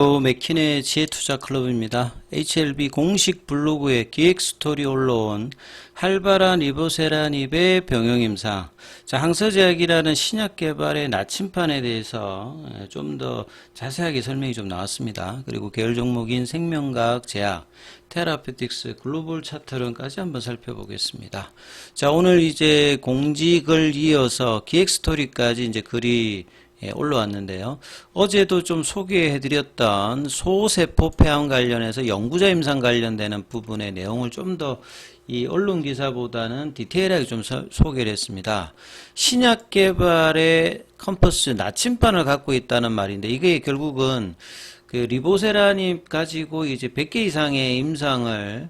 맥킨의 지혜투자클럽입니다. HLB 공식 블로그에 기획스토리 올라온 활발한 리보세라닙의 병용임상. 자, 항서제약이라는 신약 개발의 나침판에 대해서 좀 더 자세하게 설명이 좀 나왔습니다. 그리고 계열 종목인 생명과학 제약, 테라피틱스, 글로벌 차트론까지 한번 살펴보겠습니다. 자, 오늘 이제 공직을 이어서 기획스토리까지 이제 글이 올라왔는데요. 어제도 좀 소개해드렸던 소세포 폐암 관련해서 연구자 임상 관련되는 부분의 내용을 좀 더 이 언론 기사보다는 디테일하게 좀 소개를 했습니다. 신약 개발의 컴퍼스 나침반을 갖고 있다는 말인데 이게 결국은 그 리보세라닙 가지고 이제 100개 이상의 임상을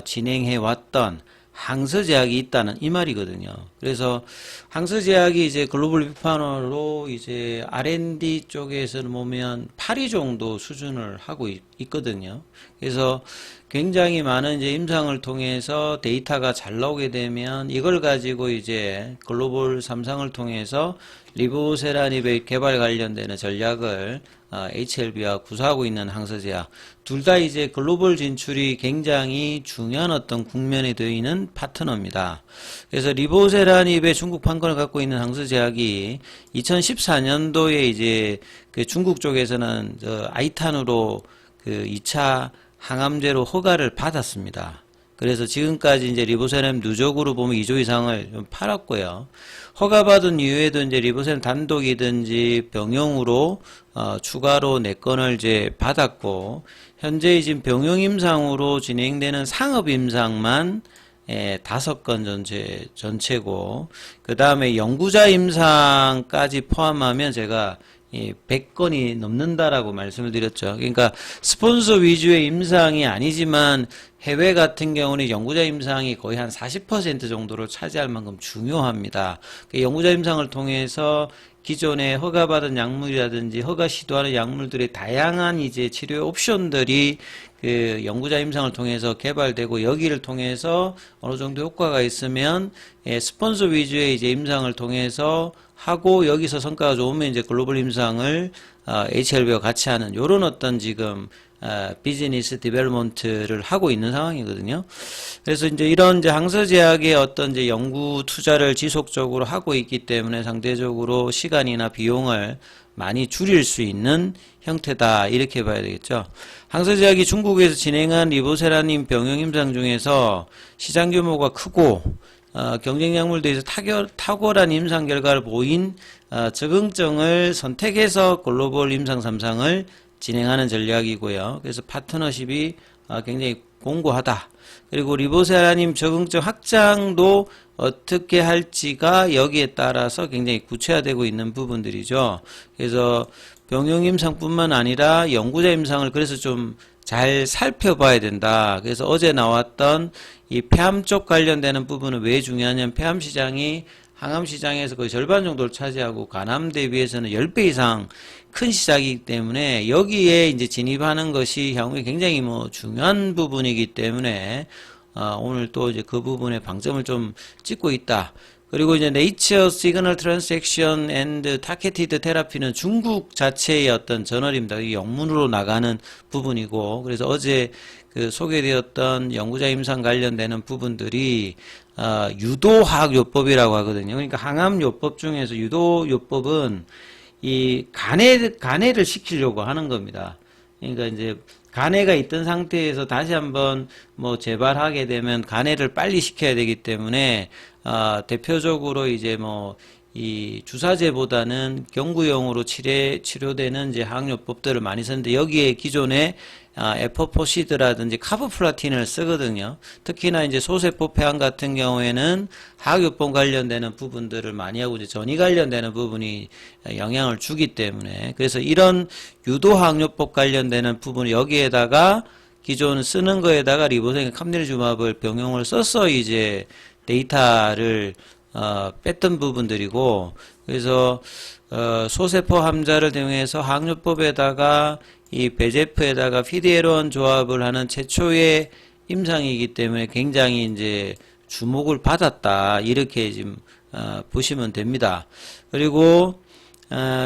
진행해 왔던 항서제약이 있다는 이 말이거든요. 그래서 항서제약이 이제 글로벌 비판으로 이제 R&D 쪽에서는 보면 8위 정도 수준을 하고 있거든요. 그래서 굉장히 많은 이제 임상을 통해서 데이터가 잘 나오게 되면 이걸 가지고 이제 글로벌 3상을 통해서 리보세라닙의 개발 관련되는 전략을 HLB와 구사하고 있는 항서제약 둘 다 이제 글로벌 진출이 굉장히 중요한 어떤 국면에 되어 있는 파트너입니다. 그래서 리보세라닙의 중국 판권을 갖고 있는 항서제약이 2014년도에 이제 그 중국 쪽에서는 아이탄으로 그 2차 항암제로 허가를 받았습니다. 그래서 지금까지 이제 리보세라닙 누적으로 보면 2조 이상을 좀 팔았고요. 허가받은 이후에도 이제 리보세라닙 단독이든지 병용으로 추가로 4건을 이제 받았고, 현재 지금 병용 임상으로 진행되는 상업 임상만 5건 전체고, 그 다음에 연구자 임상까지 포함하면 제가 100건이 넘는다라고 말씀을 드렸죠. 그러니까 스폰서 위주의 임상이 아니지만 해외 같은 경우는 연구자 임상이 거의 한 40% 정도를 차지할 만큼 중요합니다. 연구자 임상을 통해서 기존에 허가받은 약물이라든지 허가 시도하는 약물들의 다양한 이제 치료 옵션들이 그 연구자 임상을 통해서 개발되고 여기를 통해서 어느 정도 효과가 있으면 스폰서 위주의 이제 임상을 통해서 하고 여기서 성과가 좋으면 이제 글로벌 임상을 HLB와 같이 하는 요런 어떤 지금 비즈니스 디벨롭먼트를 하고 있는 상황이거든요. 그래서 이제 이런 이제 항서제약의 어떤 이제 연구 투자를 지속적으로 하고 있기 때문에 상대적으로 시간이나 비용을 많이 줄일 수 있는 형태다 이렇게 봐야 되겠죠. 항서제약이 중국에서 진행한 리보세라닙 병용 임상 중에서 시장 규모가 크고 경쟁 약물대에서 탁월한 임상 결과를 보인 적응증을 선택해서 글로벌 임상 3상을 진행하는 전략이고요. 그래서 파트너십이 굉장히 공고하다. 그리고 리보세라닙 적응증 확장도 어떻게 할지가 여기에 따라서 굉장히 구체화되고 있는 부분들이죠. 그래서 병용 임상뿐만 아니라 연구자 임상을 그래서 좀 잘 살펴봐야 된다. 그래서 어제 나왔던 이 폐암 쪽 관련되는 부분은 왜 중요하냐면 폐암 시장이 항암 시장에서 거의 절반 정도를 차지하고 간암 대비해서는 10배 이상 큰 시장이기 때문에 여기에 이제 진입하는 것이 향후에 굉장히 중요한 부분이기 때문에 오늘 또 이제 그 부분에 방점을 좀 찍고 있다. 그리고 이제 네이처 시그널 트랜스액션 앤드 타겟티드 테라피는 중국 자체의 어떤 저널입니다. 이 영문으로 나가는 부분이고, 그래서 어제 그 소개되었던 연구자 임상 관련되는 부분들이 유도화학요법이라고 하거든요. 그러니까 항암요법 중에서 유도요법은 이 간해를 시키려고 하는 겁니다. 그러니까 이제 간해가 있던 상태에서 다시 한번 재발하게 되면 간해를 빨리 시켜야 되기 때문에 대표적으로 이제 이 주사제보다는 경구용으로 치료되는 이제 항요법들을 많이 쓰는데 여기에 기존에 에포포시드라든지 카보플라틴을 쓰거든요. 특히나 이제 소세포 폐암 같은 경우에는 항요법 관련되는 부분들을 많이 하고 이제 전이 관련되는 부분이 영향을 주기 때문에 그래서 이런 유도항요법 관련되는 부분 여기에다가 기존 쓰는 거에다가 리보세라닙 캄리주맙을 병용을 써서 이제 데이터를 뺐던 부분들이고 그래서 소세포 함자를 대용해서 항요법에다가 이 베제프에다가 피디에론 조합을 하는 최초의 임상이기 때문에 굉장히 이제 주목을 받았다 이렇게 지금 보시면 됩니다. 그리고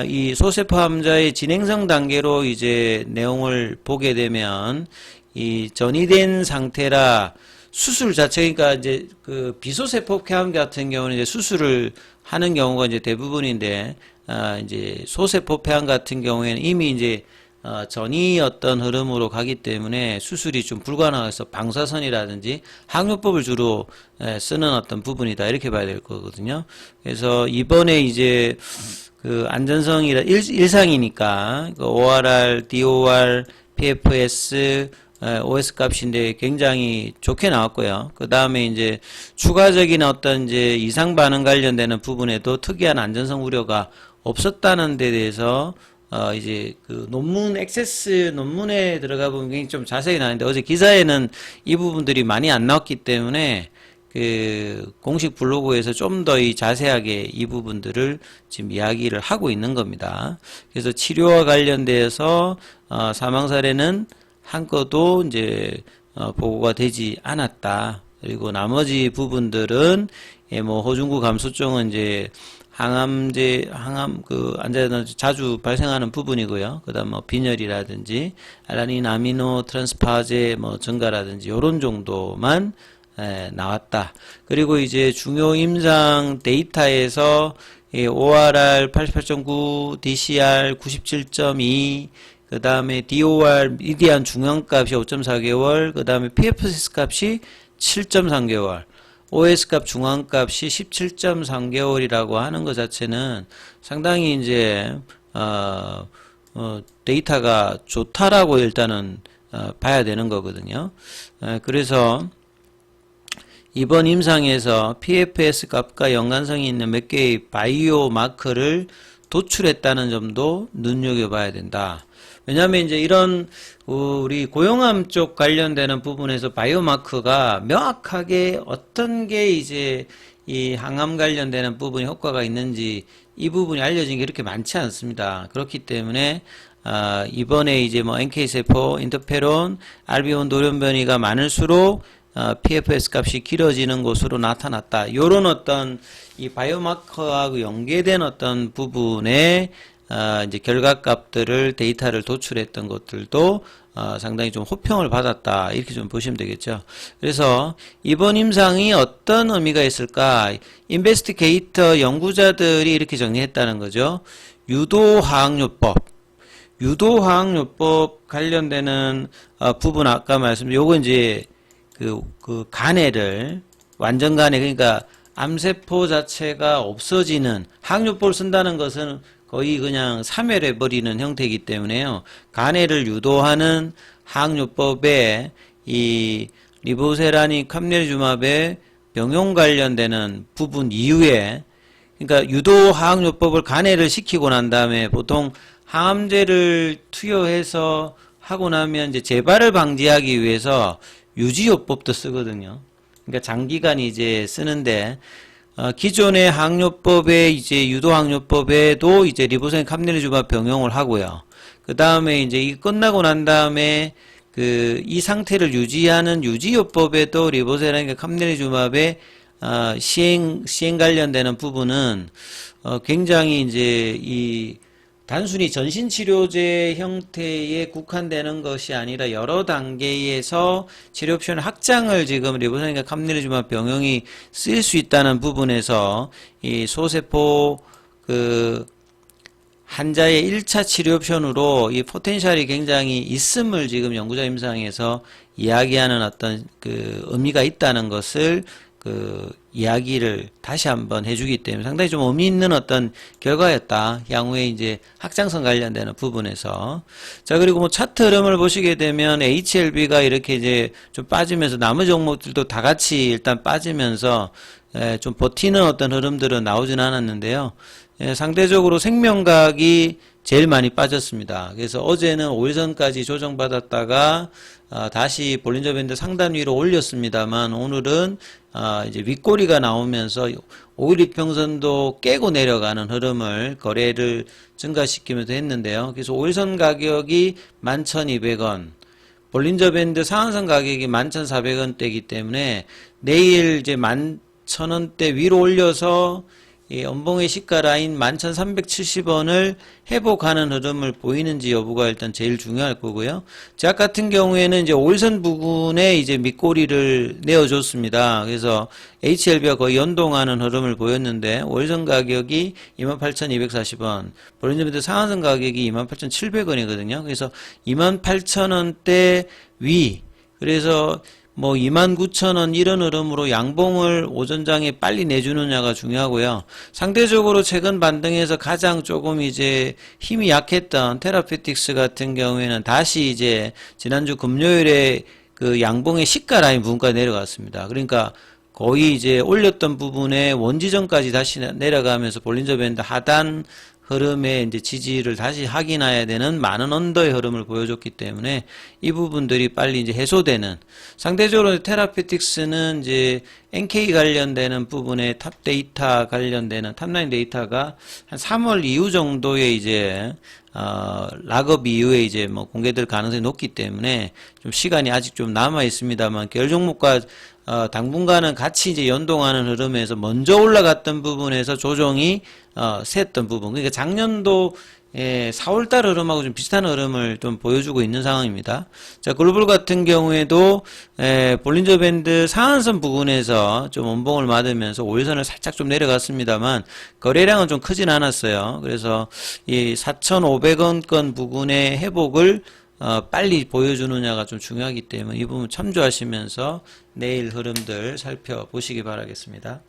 이 소세포 함자의 진행성 단계로 이제 내용을 보게 되면 이 전이된 상태라 수술 자체, 그러니까 이제 그 비소세포 폐암 같은 경우는 이제 수술을 하는 경우가 이제 대부분인데, 이제 소세포 폐암 같은 경우에는 이미 이제 전이 어떤 흐름으로 가기 때문에 수술이 좀 불가능해서 방사선이라든지 항요법을 주로 쓰는 어떤 부분이다, 이렇게 봐야 될 거거든요. 그래서 이번에 이제 그 안전성이라 일상이니까 그 ORR, DOR, PFS, OS 값인데 굉장히 좋게 나왔고요. 그 다음에 이제 추가적인 어떤 이제 이상 반응 관련되는 부분에도 특이한 안전성 우려가 없었다는 데 대해서 이제 그 논문 액세스 논문에 들어가 보면 굉장히 좀 자세히 나왔는데, 어제 기사에는 이 부분들이 많이 안 나왔기 때문에 그 공식 블로그에서 좀 더 이 자세하게 이 부분들을 지금 이야기를 하고 있는 겁니다. 그래서 치료와 관련돼서 사망 사례는 한 건도 이제 보고가 되지 않았다. 그리고 나머지 부분들은 뭐 호중구 감소증은 이제 항암 그 환자들 자주 발생하는 부분이고요. 그다음 뭐 빈혈이라든지 알라닌 아미노 트랜스파제 뭐 증가라든지 요런 정도만 나왔다. 그리고 이제 중요 임상 데이터에서 ORR 88.9, DCR 97.2, 그 다음에 DOR 미디안 중형값이 5.4개월, 그 다음에 PFS 값이 7.3개월, OS 값 중앙값이 17.3개월이라고 하는 것 자체는 상당히 이제 데이터가 좋다라고 일단은 봐야 되는 거거든요. 그래서 이번 임상에서 PFS 값과 연관성이 있는 몇 개의 바이오 마커를 도출했다는 점도 눈여겨봐야 된다. 왜냐하면 이제 이런 우리 고용암 쪽 관련되는 부분에서 바이오마커가 명확하게 어떤 게 이제 이 항암 관련되는 부분에 효과가 있는지 이 부분이 알려진 게 그렇게 많지 않습니다. 그렇기 때문에 이번에 이제 뭐 NK 세포, 인터페론, 알비온 돌연변이가 많을수록 PFS 값이 길어지는 것으로 나타났다. 요런 어떤 이 바이오마커하고 연계된 어떤 부분에 이제 결과값들을 데이터를 도출했던 것들도 상당히 좀 호평을 받았다, 이렇게 좀 보시면 되겠죠. 그래서 이번 임상이 어떤 의미가 있을까? 인베스티게이터 연구자들이 이렇게 정리했다는 거죠. 유도화학요법 관련되는 부분, 아까 말씀, 요거 이제 그 간해를 완전 간해, 그러니까 암세포 자체가 없어지는 항요법을 쓴다는 것은 거의 그냥 사멸해버리는 형태이기 때문에요. 간해를 유도하는 항요법에 이 리보세라닌 캄넬주맙의 병용 관련되는 부분 이후에, 그러니까 유도 항요법을 간해를 시키고 난 다음에 보통 항암제를 투여해서 하고 나면 이제 재발을 방지하기 위해서 유지요법도 쓰거든요. 그러니까 장기간 이제 쓰는데, 기존의 항요법에 이제 유도항요법에도 이제 리보세라닌 캄넬주맙 병용을 하고요. 그 다음에 이제 이 끝나고 난 다음에 이 상태를 유지하는 유지요법에도 리보세라닌 캄넬주맙의 시행 관련되는 부분은 굉장히 이제 이 단순히 전신치료제 형태에 국한되는 것이 아니라 여러 단계에서 치료 옵션 확장을 지금 리보세라닌 캄넬주맙 병용이 쓰일 수 있다는 부분에서 이 소세포 환자의 1차 치료 옵션으로 이 포텐셜이 굉장히 있음을 지금 연구자 임상에서 이야기하는 어떤 의미가 있다는 것을 이야기를 다시 한번 해주기 때문에 상당히 좀 의미 있는 어떤 결과였다. 향후에 이제 확장성 관련되는 부분에서. 자, 그리고 뭐 차트 흐름을 보시게 되면 HLB가 이렇게 이제 좀 빠지면서 나머지 종목들도 다 같이 일단 빠지면서 좀 버티는 어떤 흐름들은 나오진 않았는데요. 상대적으로 생명과학이 제일 많이 빠졌습니다. 그래서 어제는 5일선까지 조정받았다가 다시 볼린저 밴드 상단 위로 올렸습니다만, 오늘은 이제 윗꼬리가 나오면서 5일 이평선도 깨고 내려가는 흐름을 거래를 증가시키면서 했는데요. 그래서 5일선 가격이 11,200원, 볼린저 밴드 상한선 가격이 11,400원대이기 때문에 내일 이제 11,000원대 위로 올려서 이 연봉의 시가 라인 11,370원을 회복하는 흐름을 보이는지 여부가 일단 제일 중요할 거고요. 제약 같은 경우에는 이제 5일선 부근에 이제 밑꼬리를 내어줬습니다. 그래서 HLB와 거의 연동하는 흐름을 보였는데 5일선 가격이 28,240원, 볼린저밴드 상한선 가격이 28,700원이거든요. 그래서 28,000원대 위, 그래서 뭐 29,000원 이런 흐름으로 양봉을 오전장에 빨리 내주느냐가 중요하고요. 상대적으로 최근 반등에서 가장 조금 이제 힘이 약했던 테라피틱스 같은 경우에는 다시 이제 지난주 금요일에 그 양봉의 시가 라인 부분까지 내려갔습니다. 그러니까 거의 이제 올렸던 부분에 원지점까지 다시 내려가면서 볼린저 밴드 하단 흐름의 이제 지지를 다시 확인해야 되는 많은 언더의 흐름을 보여줬기 때문에 이 부분들이 빨리 이제 해소되는, 상대적으로 테라피틱스는 이제 NK 관련되는 부분에 탑 데이터 관련되는 탑라인 데이터가 한 3월 이후 정도에 이제 락업 이후에 이제 뭐 공개될 가능성이 높기 때문에 좀 시간이 아직 좀 남아 있습니다만, 계열 종목과 당분간은 같이 이제 연동하는 흐름에서 먼저 올라갔던 부분에서 조정이 샜던 부분, 그러니까 작년도 4월달 흐름하고 좀 비슷한 흐름을 좀 보여주고 있는 상황입니다. 자, 글로벌 같은 경우에도 볼린저 밴드 상한선 부근에서 좀 원봉을 맞으면서 5일선을 살짝 좀 내려갔습니다만 거래량은 좀 크진 않았어요. 그래서 이 4,500원권 부근의 회복을 빨리 보여주느냐가 좀 중요하기 때문에 이 부분 참조하시면서 내일 흐름들 살펴보시기 바라겠습니다.